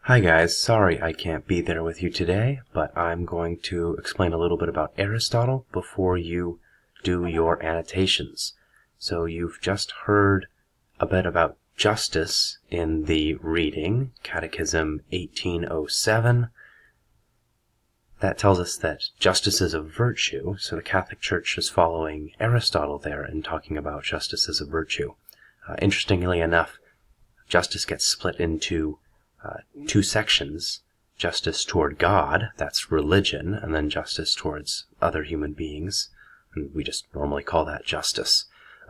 Hi guys, sorry I can't be there with you today, but I'm going to explain a little bit about Aristotle before you do your annotations. So you've just heard a bit about justice in the reading, Catechism 1807. That tells us that justice is a virtue, so the Catholic Church is following Aristotle there and talking about justice as a virtue. Interestingly enough, justice gets split into two sections: justice toward God, that's religion, and then justice towards other human beings, and we just normally call that justice.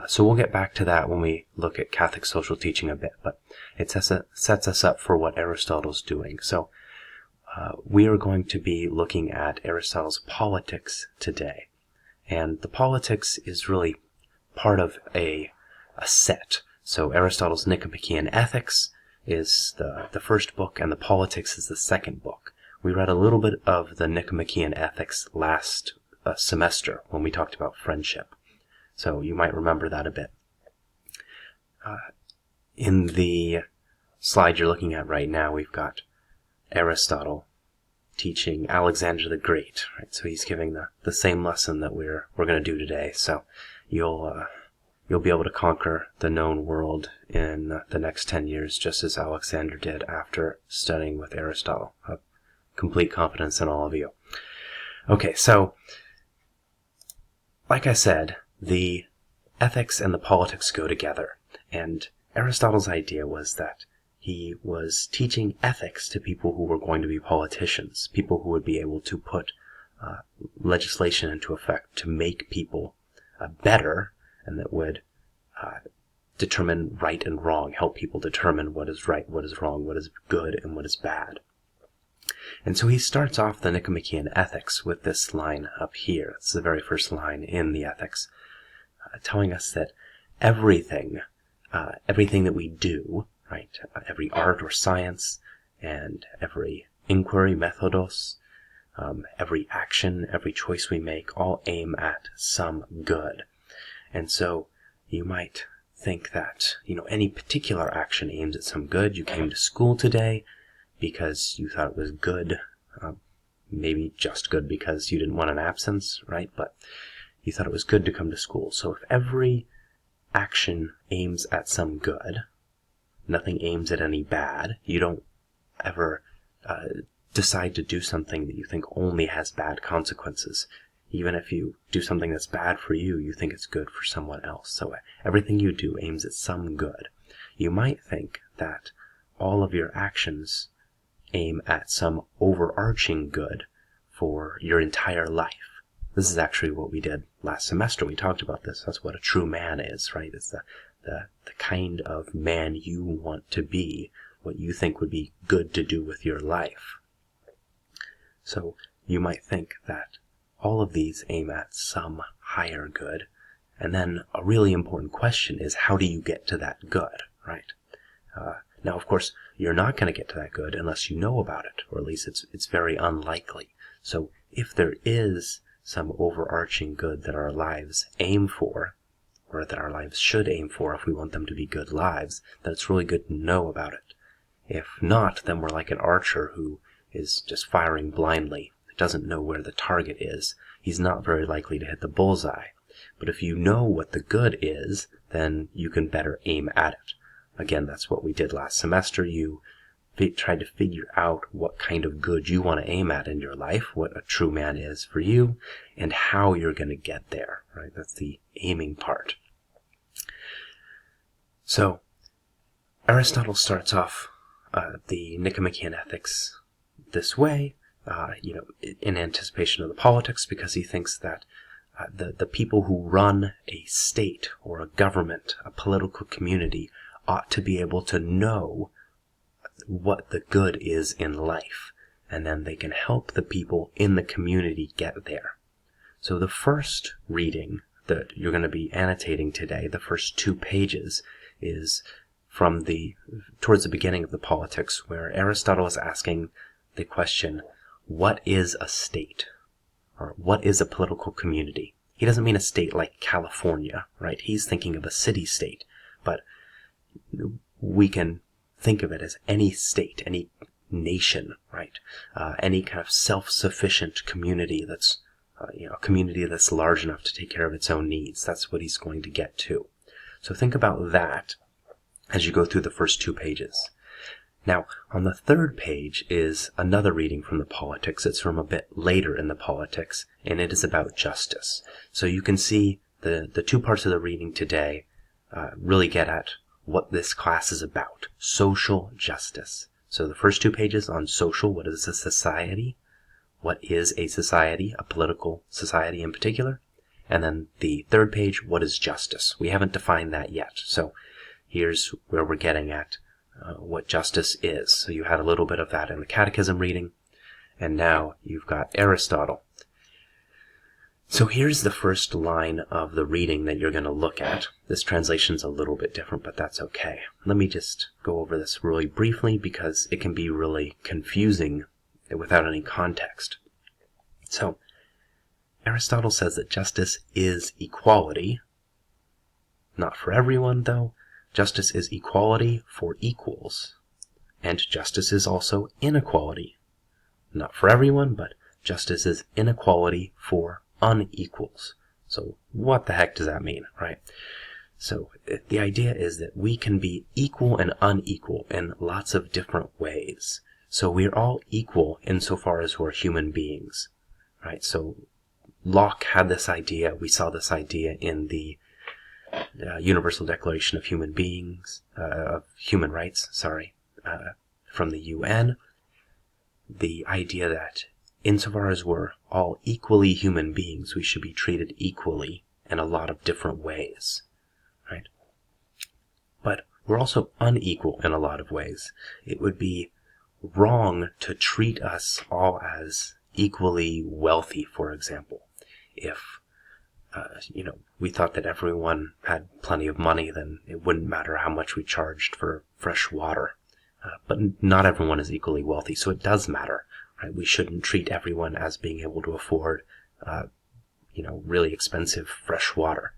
So we'll get back to that when we look at Catholic social teaching a bit, but it sets us up for what Aristotle's doing. So we are going to be looking at Aristotle's Politics today, and the Politics is really part of a set. So Aristotle's Nicomachean Ethics is the first book, and the Politics is the second book. We read a little bit of the Nicomachean Ethics last semester when we talked about friendship, so you might remember that a bit. In the slide you're looking at right now, we've got Aristotle teaching Alexander the Great, right? So he's giving the same lesson that we're going to do today. So you'll be able to conquer the known world in the next 10 years, just as Alexander did after studying with Aristotle. I have complete confidence in all of you. Okay, so like I said, the ethics and the politics go together, and Aristotle's idea was that he was teaching ethics to people who were going to be politicians, people who would be able to put legislation into effect to make people better, and that would determine right and wrong, help people determine what is right, what is wrong, what is good, and what is bad. And so he starts off the Nicomachean Ethics with this line up here. It's the very first line in the Ethics, telling us that everything that we do, right, every art or science, and every inquiry, methodos, every action, every choice we make, all aim at some good. And so you might think that, any particular action aims at some good. You came to school today because you thought it was good, maybe just good because you didn't want an absence, right? But you thought it was good to come to school. So if every action aims at some good, nothing aims at any bad, you don't ever decide to do something that you think only has bad consequences. Even if you do something that's bad for you, you think it's good for someone else. So everything you do aims at some good. You might think that all of your actions aim at some overarching good for your entire life. This is actually what we did last semester. We talked about this. That's what a true man is, right? It's the kind of man you want to be, what you think would be good to do with your life. So you might think that all of these aim at some higher good, and then a really important question is, how do you get to that good, right? Now, of course, you're not going to get to that good unless you know about it, or at least it's very unlikely. So if there is some overarching good that our lives aim for, or that our lives should aim for if we want them to be good lives, then it's really good to know about it. If not, then we're like an archer who is just firing blindly, doesn't know where the target is. He's not very likely to hit the bullseye. But if you know what the good is, then you can better aim at it. Again, that's what we did last semester. You tried to figure out what kind of good you want to aim at in your life, what a true man is for you, and how you're going to get there, right? That's the aiming part. So, Aristotle starts off the Nicomachean Ethics this way, in anticipation of the Politics, because he thinks that the people who run a state or a government, a political community, ought to be able to know what the good is in life, and then they can help the people in the community get there. So the first reading that you're going to be annotating today, the first 2 pages, is from towards the beginning of the Politics, where Aristotle is asking the question, what is a state? Or what is a political community? He doesn't mean a state like California, right? He's thinking of a city-state, but we can think of it as any state, any nation, right? Any kind of self-sufficient community that's, a community that's large enough to take care of its own needs. That's what he's going to get to. So think about that as you go through the first 2 pages. Now, on the 3rd page is another reading from the Politics. It's from a bit later in the Politics, and it is about justice. So you can see the 2 parts of the reading today really get at what this class is about. Social justice. So the first 2 pages on social, what is a society? What is a society, a political society in particular? And then the 3rd page, what is justice? We haven't defined that yet. So here's where we're getting at what justice is. So you had a little bit of that in the Catechism reading, and now you've got Aristotle. So here's the first line of the reading that you're going to look at. This translation's a little bit different, but that's okay. Let me just go over this really briefly because it can be really confusing without any context. So, Aristotle says that justice is equality. Not for everyone, though. Justice is equality for equals. And justice is also inequality. Not for everyone, but justice is inequality for unequals. So what the heck does that mean, right? So the idea is that we can be equal and unequal in lots of different ways. So we're all equal insofar as we're human beings, right? So Locke had this idea. We saw this idea in the Universal Declaration of Human Rights, from the UN. The idea that insofar as we're all equally human beings, we should be treated equally in a lot of different ways, right? But we're also unequal in a lot of ways. It would be wrong to treat us all as equally wealthy, for example. If, we thought that everyone had plenty of money, then it wouldn't matter how much we charged for fresh water. But not everyone is equally wealthy, so it does matter, right? We shouldn't treat everyone as being able to afford, really expensive fresh water.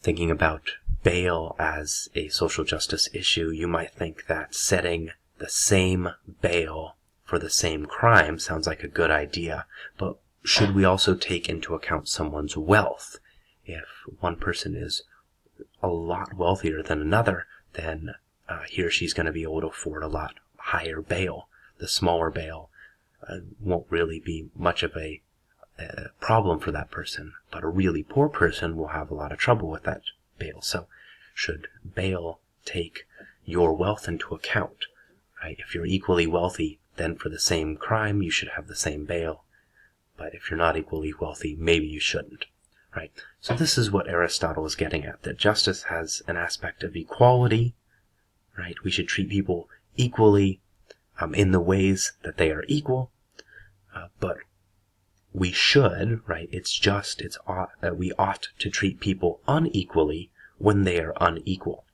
Thinking about bail as a social justice issue, you might think that setting the same bail for the same crime sounds like a good idea, but should we also take into account someone's wealth? If one person is a lot wealthier than another, then he or she's going to be able to afford a lot higher bail. The smaller bail won't really be much of a problem for that person, but a really poor person will have a lot of trouble with that bail. So should bail take your wealth into account, right? If you're equally wealthy, then for the same crime, you should have the same bail. But if you're not equally wealthy, maybe you shouldn't, right? So this is what Aristotle is getting at, that justice has an aspect of equality, right? We should treat people equally in the ways that they are equal, but we should, right? We ought to treat people unequally when they are unequal.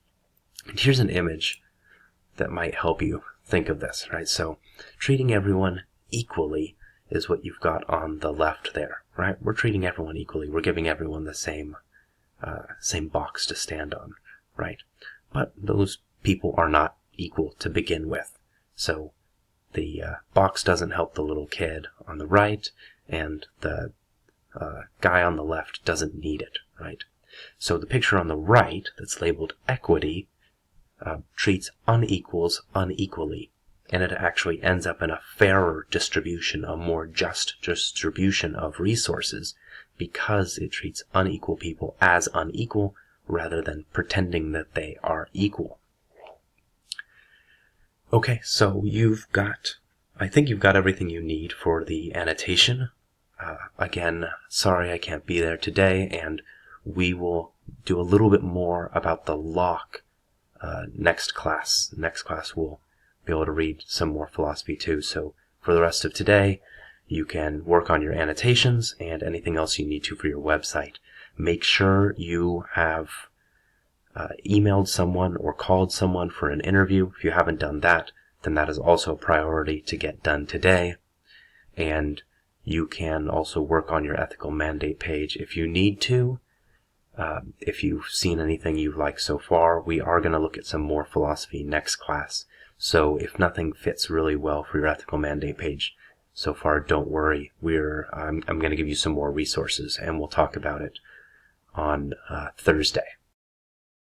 And here's an image that might help you think of this, right? So treating everyone equally is what you've got on the left there, right? We're treating everyone equally. We're giving everyone the same box to stand on, right? But those people are not equal to begin with. So the box doesn't help the little kid on the right, and the guy on the left doesn't need it, right? So the picture on the right that's labeled equity treats unequals unequally, and it actually ends up in a fairer distribution, a more just distribution of resources, because it treats unequal people as unequal rather than pretending that they are equal. Okay, so I think you've got everything you need for the annotation. Again, sorry I can't be there today, and we will do a little bit more about the Locke next class. Next class we'll be able to read some more philosophy too. So for the rest of today, you can work on your annotations and anything else you need to for your website. Make sure you have emailed someone or called someone for an interview. If you haven't done that, then that is also a priority to get done today. And you can also work on your ethical mandate page if you need to. If you've seen anything you've liked so far, we are going to look at some more philosophy next class. So if nothing fits really well for your ethical mandate page so far, don't worry. I'm going to give you some more resources, and we'll talk about it on Thursday.